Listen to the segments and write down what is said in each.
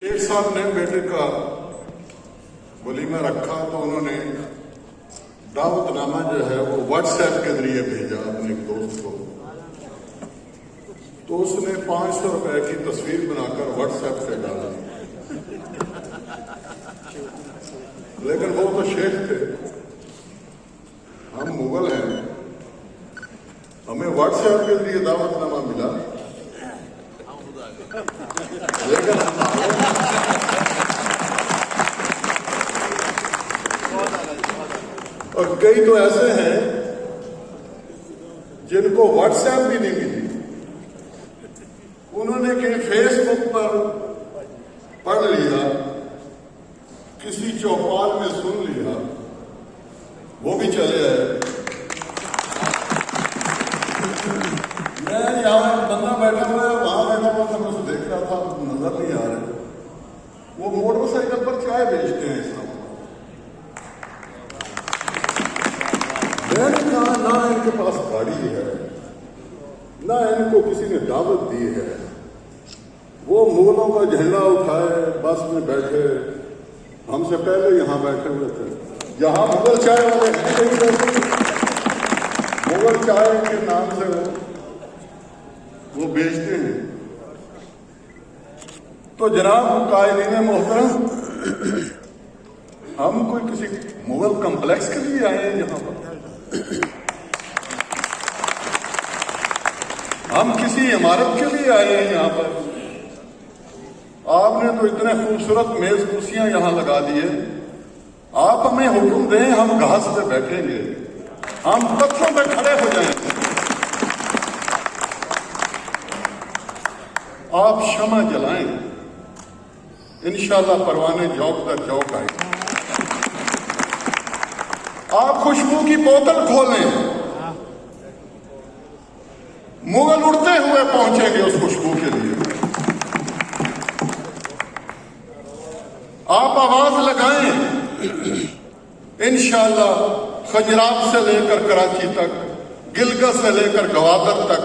शेख साहब ने बेटे का वलीमा रखा तो उन्होंने दावतनामा जो है वो व्हाट्सएप के जरिए भेजा अपने एक दोस्त को। तो उसने 500 रुपए की तस्वीर बनाकर व्हाट्सएप पे डाली। लेकिन वो तो शेख थे, हम मुगल हैं, हमें व्हाट्सएप के जरिए दावतनामा मिला। लेकिन और कई तो ऐसे हैं जिनको व्हाट्सएप भी नहीं मिली, उन्होंने कहीं फेसबुक पर पढ़ लिया, किसी चौपाल में सुन लिया, वो भी चले आए। मैं यहाँ बंदा बैठा हुआ है, वहां बैठा हुआ था, मैं उसे देख रहा था, नजर नहीं आ रहे। वो मोटरसाइकिल पर चाय बेचते हैं इस ना इनके पास गाड़ी है, ना इनको किसी ने दावत दी है। वो मुगलों का झंडा उठाए, बस में बैठे, हमसे पहले यहां बैठे हुए थे। यहां मुगल चाय वाले हैं कहीं बैठे, मुगल चाय के नाम से वो बेचते हैं। तो जनाब कायदीन मोहतरम, हम कोई किसी मुगल कम्प्लेक्स के लिए आए हैं यहां पर? हम किसी इमारत के लिए आए हैं यहाँ पर? आपने तो इतने खूबसूरत मेज कुर्सियां यहां लगा दिए, आप हमें हुक्म दें हम घास पे बैठेंगे, हम पत्थरों पे खड़े हो जाएंगे। आप शमा जलाएं, इंशाल्लाह परवाने जौक दर जौक आए। आप खुशबू की बोतल खोलें, मुगल उड़ते हुए पहुंचेंगे उस खुशबू के लिए। आप आवाज लगाएं, इंशाअल्लाह खजरात से लेकर कराची तक, गिलगित से लेकर गवादर तक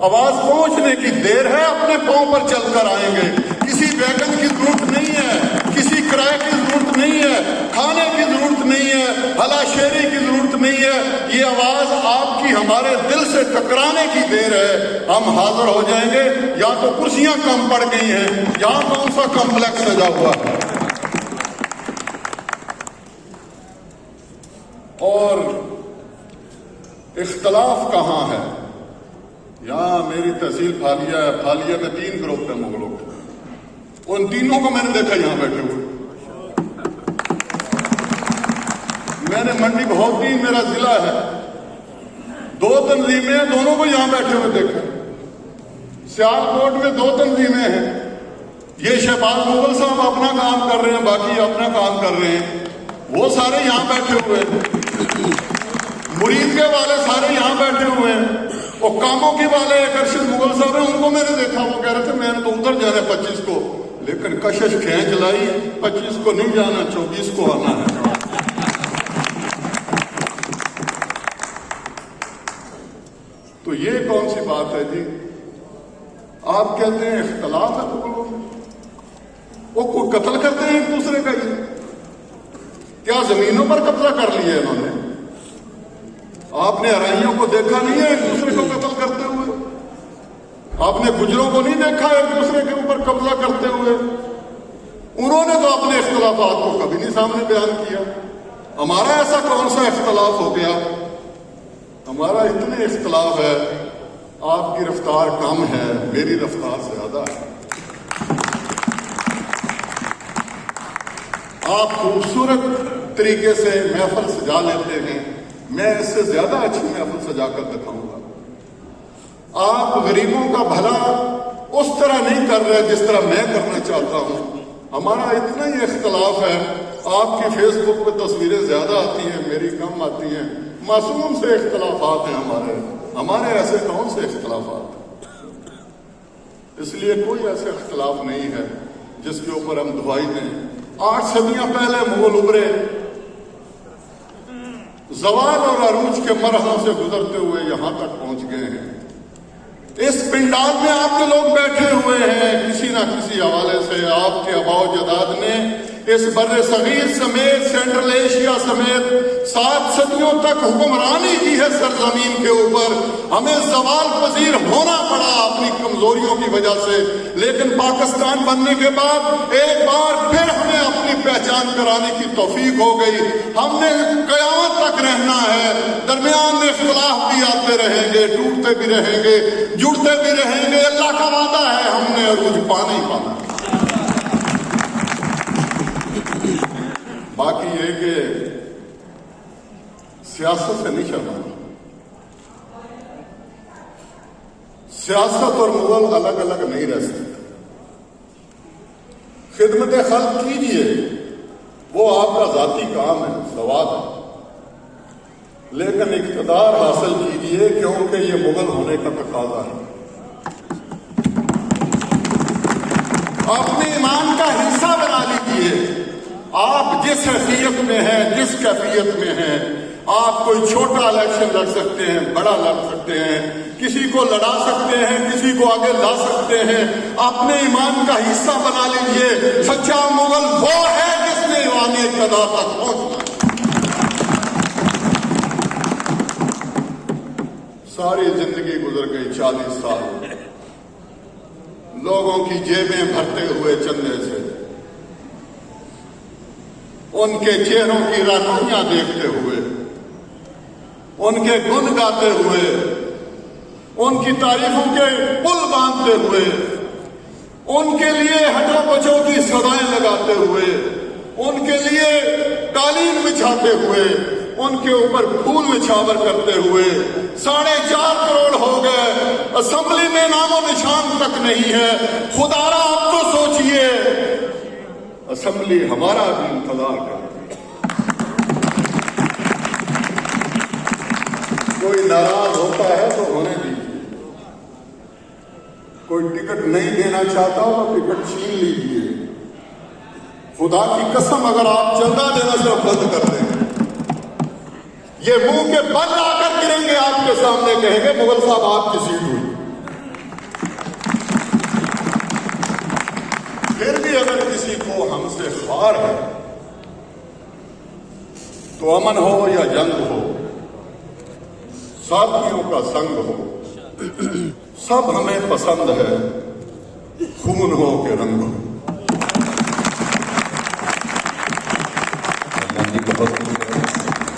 आवाज पहुंचने की देर है। अपने पांव पर चलकर आएंगे। किसी वैगन की जरूरत नहीं है, किसी किराए की जरूरत नहीं है, खाने की जरूरत नहीं है, हलाशेरी की जरूरत नहीं है। ये आवाज आपकी हमारे दिल से टकराने की देर है। हम हाजिर हो जाएंगे। या तो कुर्सियां कम पड़ गई हैं, यहां कौन सा कॉम्प्लेक्स सजा हुआ है। और इख्तलाफ कहां है? यहां मेरी तहसील फालिया है, फालिया में 3 ग्रुप है मुगलों के, उन तीनों को मैंने देखा यहां बैठे हुए। मैंने मंडी बहोती मेरा जिला है, 2 तंजीमें, दोनों को यहां बैठे हुए देखा। सियालकोट में 2 तंजीमें हैं, ये शहबाज मुगल साहब अपना काम कर रहे हैं, बाकी अपना काम कर रहे हैं, वो सारे यहां बैठे हुए हैं। मुरीद के वाले सारे यहां बैठे हुए हैं। और कामों के वाले एक अर्शद मुगल साहब हैं, उनको मैंने देखा, वो कह रहे थे मैंने तो उधर जाना 25 को, लेकिन कशिश खींच लाई, 25 को नहीं जाना, 24 को आना है। तो ये कौन सी बात है जी? आप कहते हैं इख्तलाफ है मुगलों में, वो कोई कत्ल करते हैं एक दूसरे का। ही क्या जमीनों पर कब्जा कर लिया इन्होंने? आपने अराइयों को देखा नहीं है एक दूसरे को कत्ल करते हुए? आपने गुजरों को नहीं देखा एक दूसरे के ऊपर कब्जा करते हुए? उन्होंने तो अपने इख्तलाफात को कभी नहीं सामने बयान किया। हमारा ऐसा कौन सा इख्तलाफ हो गया? हमारा इतने इख्तलाफ है, आपकी रफ्तार कम है, मेरी रफ्तार ज्यादा है। आप खूबसूरत तरीके से महफिल सजा लेते हैं, मैं इससे ज्यादा अच्छी महफिल सजाकर दिखाऊंगा। आप गरीबों का भला उस तरह नहीं कर रहे जिस तरह मैं करना चाहता हूं। हमारा इतना ही इख्तलाफ है, आपकी फेसबुक पे तस्वीरें ज्यादा आती हैं, मेरी कम आती हैं। मासूम से इख्तलाफात हैं हमारे ऐसे कौन से इख्तलाफात? इसलिए कोई ऐसे इख्तलाफ नहीं है जिसके ऊपर हम दुआई दें। 8 सदियां पहले मुगल उभरे, जवाल और अरूज के मरहलों से गुजरते हुए यहां तक पहुंच गए हैं। इस पिंडाल में आपके लोग बैठे हुए हैं, किसी ना किसी हवाले से आपके आबाओ जदाद ने इस बर्रे सगीर समेत सेंट्रल एशिया समेत 7 सदियों तक हुक्मरानी की है सरजमीन के ऊपर। हमें सवाल पजीर होना पड़ा अपनी कमजोरियों की वजह से, लेकिन पाकिस्तान बनने के बाद एक बार फिर हमें अपनी पहचान कराने की तौफीक हो गई। हमने कयामत तक रहना है, दरमियान में इख्तिलाफ भी आते रहेंगे, टूटते भी रहेंगे, जुड़ते भी रहेंगे। अल्लाह का वादा है, हमने अरूज पाना ही पाना। बाकी ये कि सियासत से नहीं शर्माना। सियासत और मुगल अलग अलग नहीं रह सकते। खिदमत खल्क कीजिए, वो आपका जाती काम है, सवाब है, लेकिन इक़्तिदार हासिल कीजिए क्योंकि ये मुगल होने का तकाजा है। अपने ईमान का हिस्सा बना लीजिए। आप जिस हैसियत में हैं, जिस कैफियत में हैं, आप कोई छोटा इलेक्शन लड़ सकते हैं, बड़ा लड़ सकते हैं, किसी को लड़ा सकते हैं, किसी को आगे ला सकते हैं। अपने ईमान का हिस्सा बना लीजिए। सच्चा मुगल वो है जिसने ईमान इक़्तिदार तक पहुंचना। सारी जिंदगी गुजर गई, 40 साल लोगों की जेबें भरते हुए चंदे से, उनके चेहरों की राखियां देखते हुए, उनके गुण गाते हुए, उनकी तारीफों के पुल बांधते हुए, उनके लिए हटो बचो की सदाएं लगाते हुए, उनके लिए कालीन बिछाते हुए, उनके ऊपर फूल निछावर करते हुए 4.5 करोड़ हो गए। असेंबली में नामो निशान तक नहीं है। खुदारा आप तो सोचिए, असेंबली हमारा भी इंतजार करती है। कोई नाराज होता है तो होने दीजिए, कोई टिकट नहीं देना चाहता हो तो टिकट छीन लीजिए। खुदा की कसम, अगर आप चंदा देना सिर्फ बंद कर देंगे, ये मुंह के बल आकर गिरेंगे आपके सामने, कहेंगे मुगल साहब आपकी सीट हुई। फिर भी अगर किसी को हमसे हार है तो अमन हो या जंग हो, साथियों का संग हो, सब हमें पसंद है, खून हो के रंग हो।